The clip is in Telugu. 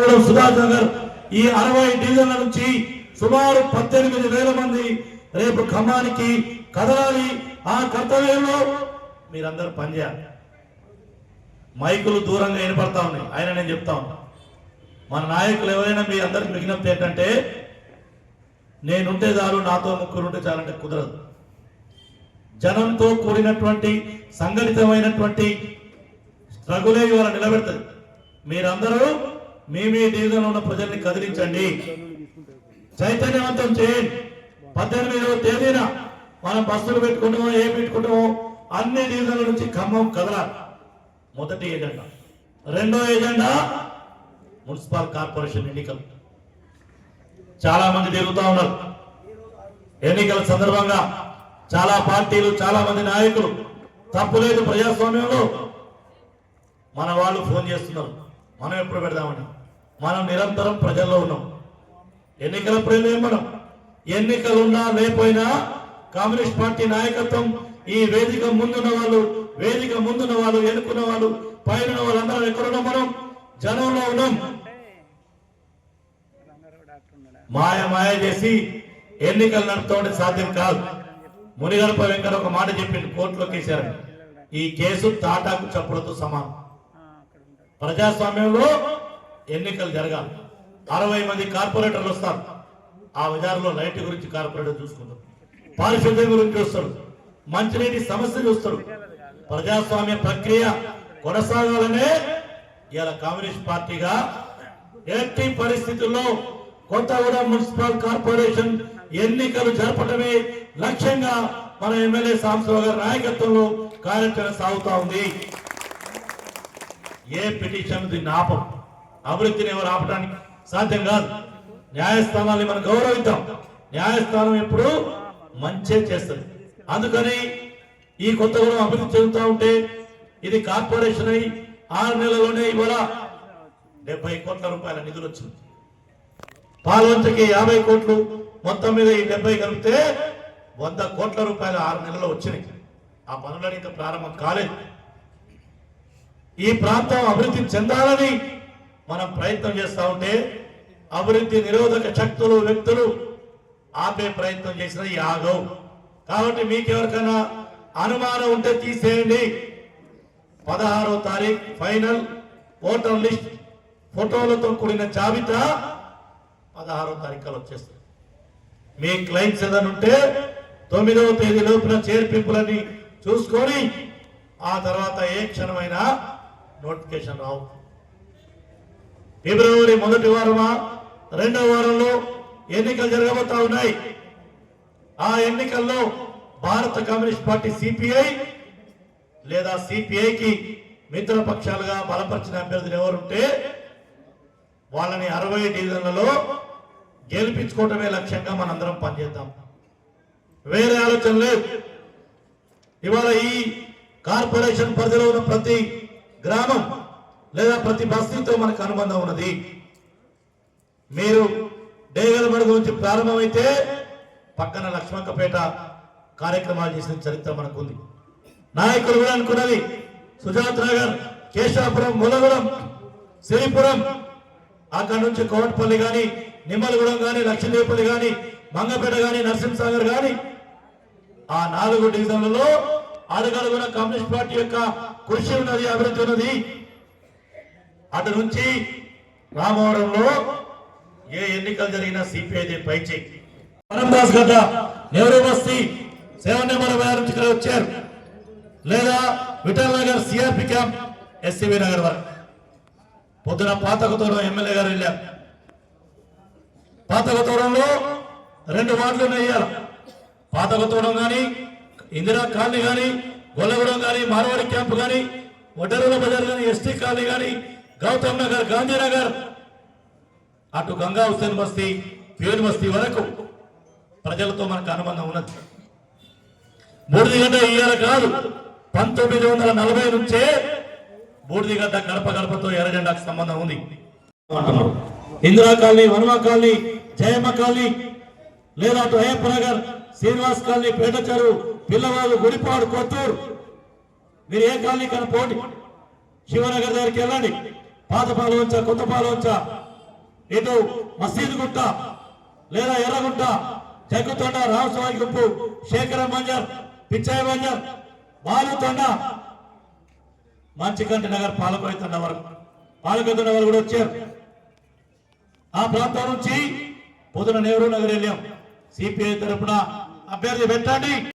కొమరగూడెం సుధాకర్ నగర్ ఈ 60 డివిజన్ల నుంచి సుమారు 18,000 మంది రేపు ఖమ్మానికి కదలాలి. ఆ కర్తవ్యంలో మీరందరూ పనిచేయాలి. మైకులు దూరంగా వినపడతా ఉన్నాయి, ఆయన నేను చెప్తా ఉన్నా. మన నాయకులు ఎవరైనా మీ అందరికి విజ్ఞప్తి ఏంటంటే, నేనుంటే చాలు, నాతో ముగ్గురుంటే చాలంటే కుదరదు. జనంతో కూడినటువంటి సంఘటితమైనటువంటి స్ట్రగులే ఇవాళ నిలబెడుతుంది. మీరందరూ మీ డివిజన్లో ఉన్న ప్రజల్ని కదిలించండి, చైతన్యవంతం చేయండి. 18వ తేదీన మనం బస్సులు పెట్టుకుంటామో ఏం పెట్టుకుంటామో అన్ని డివిజన్ల నుంచి ఖమ్మం కదలాలి. మొదటి ఎజెండా. రెండో ఎజెండా మున్సిపల్ కార్పొరేషన్ ఎన్నికలు. చాలా మంది తిరుగుతా ఉన్నారు. ఎన్నికల సందర్భంగా చాలా పార్టీలు, చాలా మంది నాయకులు, తప్పులేదు ప్రజాస్వామ్యంలో, మన వాళ్ళు ఫోన్ చేస్తున్నారు మనం ఎప్పుడు పెడదామని. మనం నిరంతరం ప్రజల్లో ఉన్నాం. ఎన్నికలప్పుడు లేం మనం. ఎన్నికలున్నా లేకపోయినా కమ్యూనిస్ట్ పార్టీ నాయకత్వం, ఈ వేదిక ముందున్న వాళ్ళు, ఎన్నుకున్న వాళ్ళు, పైన వాళ్ళందరూ ఎక్కడున్నాం? మనం జనంలో ఉన్నాం. మాయ చేసి ఎన్నికలు నడుపుతూ సాధ్యం కాదు. మునిగడప వెంకట ఒక మాట చెప్పింది, కోర్టులో కేసారు. ఈ కేసు తాటాకు చప్పుడుతో సమానం. ప్రజాస్వామ్యంలో ఎన్నికలు జరగాలి. 60 మంది కార్పొరేటర్లు వస్తారు. ఆ బజార్లో లైట్ గురించి కార్పొరేటర్ చూసుకుంటారు, పారిశుద్ధ్యం గురించి చూస్తారు, మంచినీటి సమస్య చూస్తారు. ప్రజాస్వామ్య ప్రక్రియ కొనసాగాలనే ఇలా కమ్యూనిస్ట్ పార్టీగా ఎట్టి పరిస్థితుల్లో కొత్తగూడెం మున్సిపల్ కార్పొరేషన్ ఎన్నికలు జరపడమే లక్ష్యంగా మన ఎమ్మెల్యే సాంబశివరావు గారి నాయకత్వంలో కార్యాచరణ సాగుతా ఉంది. ఏ పిటిషన్ దీన్ని ఆపం. అభివృద్ధిని ఎవరు ఆపడానికి సాధ్యం కాదు. న్యాయస్థానాన్ని మనం గౌరవిద్దాం. న్యాయస్థానం ఎప్పుడు మంచే చేస్తుంది. అందుకని ఈ కొత్తగూడెం అభివృద్ధి చెందుతూ ఉంటే ఇది కార్పొరేషన్ అయి 6 నెలల్లోనే ఇవాళ 70 కోట్ల రూపాయల నిధులు వచ్చింది. పాల్వంచకి 50 కోట్లు, మొత్తం మీద ఈ 70 కలిపితే 100 కోట్ల రూపాయలు 6 నెలల్లో వచ్చినాయి. ఆ పనులని ఇంకా ప్రారంభం కాలేదు. ఈ ప్రాంతం అభివృద్ధి చెందాలని మనం ప్రయత్నం చేస్తూ ఉంటే అభివృద్ధి నిరోధక శక్తులు, వ్యక్తులు ఆపే ప్రయత్నం చేసిన ఈ ఆగవు. కాబట్టి మీకెవరికైనా అనుమానం ఉంటే తీసేయండి. 16వ తారీఖు ఫైనల్ ఓటర్ లిస్ట్ ఫోటోలతో కూడిన జాబితా 16వ తారీఖు వచ్చేస్తుంది. మీ క్లైమ్స్ ఏదైనా ఉంటే 9వ తేదీ లోపల చేర్పింపులని చూసుకొని ఆ తర్వాత ఏ క్షణమైనా నోటిఫికేషన్ రావు. ఫిబ్రవరి మొదటి వారమా రెండవ వారంలో ఎన్నికలు జరగబోతా ఉన్నాయి. ఆ ఎన్నికల్లో భారత కమ్యూనిస్ట్ పార్టీ సిపిఐ లేదా సిపిఐకి మిత్రపక్షాలుగా బలపరిచిన అభ్యర్థులు ఎవరుంటే వాళ్ళని 60 డివిజన్లలో గెలిపించుకోవటమే లక్ష్యంగా మనందరం పనిచేద్దాం. వేరే ఆలోచన లేదు. ఇవాళ ఈ కార్పొరేషన్ పరిధిలో ఉన్న ప్రతి గ్రామం లేదా ప్రతి బస్తీతో మనకు అనుబంధం ఉన్నది. మీరు డేగలబడుగు నుంచి ప్రారంభమైతే పక్కన లక్ష్మక్కపేట కార్యక్రమాలు చేసిన చరిత్ర మనకు ఉంది. నాయకులు కూడా అనుకున్నది సుజాత్ నగర్, కేశాపురం, ములగూడెం, సిరిపురం, అక్కడ నుంచి కోవట్పల్లి కానీ, నిమ్మలగూడెం కానీ, లక్ష్మీదేవిపల్లి కానీ, మంగపేట కానీ, నరసింహసాగర్ కానీ ఆ 4 డివిజన్లలో అడుగడుగున కమ్యూనిస్ట్ పార్టీ యొక్క కృషి ఉన్నది, అభివృద్ధి ఉన్నది. అటు నుంచి రామవరంలో ఏ ఎన్నికలు జరిగినా సిపిఐ పైచేయి. వరందాస్ గడ్డ, నెహ్రూ బస్తీ 7 నెంబర్ నుంచి ఇక్కడ వచ్చారు. లేదా Vittal Nagar, CRP camp, SCB Nagar వరకు. పొద్దున పాతకొత్తూరం ఎమ్మెల్యే గారు వెళ్ళారు. పాతకొత్తూరంలో 2 వార్డులు వేయాలి. పాతకొత్తూరం కానీ, ఇందిరా కాలనీ కానీ, గొల్లగూడెం కానీ, మార్వాడి క్యాంప్ కానీ, వడ్డెరుల బజార్ కానీ, ఎస్టీ కాలనీ కానీ, గౌతమ్ నగర్, గాంధీనగర్, అటు గంగా హుస్సేన్ బస్తీ, ప్యూర్ బస్తీ వరకు ప్రజలతో మనకు అనుబంధం ఉన్నది. బూడిదిగడ్డ ఇయ్యాల కాదు, 1940 నుంచే బూడిదిగడ్డ గడప గడపతో ఎర్రజెండాకు సంబంధం ఉంది అంటున్నారు. Indira colony, Vanama colony, Jayamma colony, లేదా అటు అయ్యప్ప నగర్, శ్రీనివాస్ కాలనీ, పేటచెరు, పిల్లవాళ్ళు, గుడిపాడు, కొత్తూరు, మీరు ఏ కాలనీ కన్నా పోండి. శివనగర్ దగ్గరికి వెళ్ళండి. పాత పాలవంచ, కొత్త పాలవంచ, ఇటు మసీద్ గుట్ట లేదా ఎర్రగుట్ట జగ్గుతొండ రామస్వామి గుంపు శేఖర మంజర్ పిచ్చాయి మంజర్ బాలుతొండ మంచికంటి నగర్ పాలకొయ్య వరకు పాలకొయ్య వరకు కూడా వచ్చారు. ఆ ప్రాంతం నుంచి పొద్దున నెహ్రూ నగర్ వెళ్ళాం. సిపిఐ తరఫున అభ్యర్థి పెట్టండి.